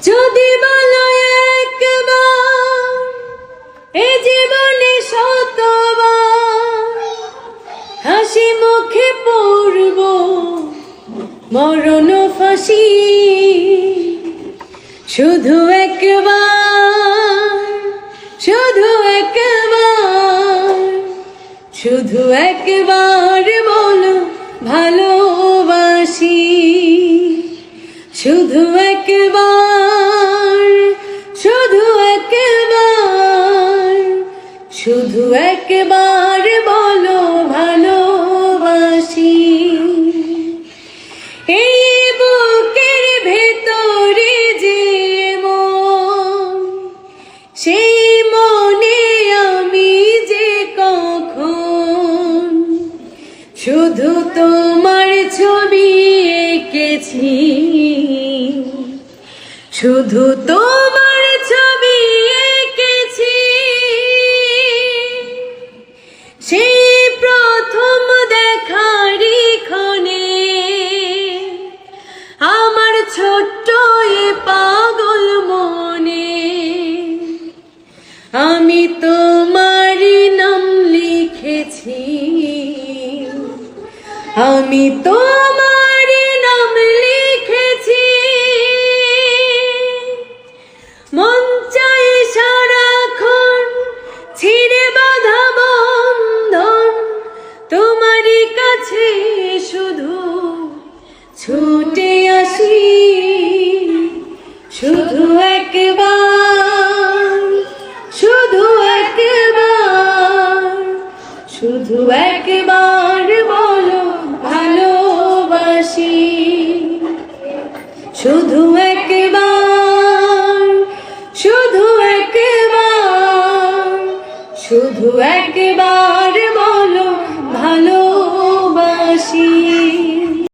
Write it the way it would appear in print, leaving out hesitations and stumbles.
যদি বলো একবার এ জীবনে শতবার হাসি মুখে পড়ব মরণ ফাঁসি, শুধু একবার, শুধু একবার, শুধু একবার বলো ভালোবাসি, শুধু একবার, শুধু একবার, শুধু একবার বলো ভালোবাসি। এই বুকের ভেতরে যে মন, সেই মনে আমি যে কখন শুধু তোমার ছবি এঁকেছি, শুধু তোমার ছবি এঁকেছি। সেই প্রথম দেখারই ক্ষণে আমার ছোট্ট এ পাগল মনে আমি তোমারই নাম লিখেছি, আমি তোমারই নাম লিখেছি। মন চাই সারাক্ষণ ছিঁড়ে বাঁধা বন্ধন তোমারই কাছে শুধু ছুটে আসি, শুধু একবার, শুধু একবার, শুধু একবার বলো ভালোবাসি, শুধু একবার, শুধু একবার, শুধু একবার বলো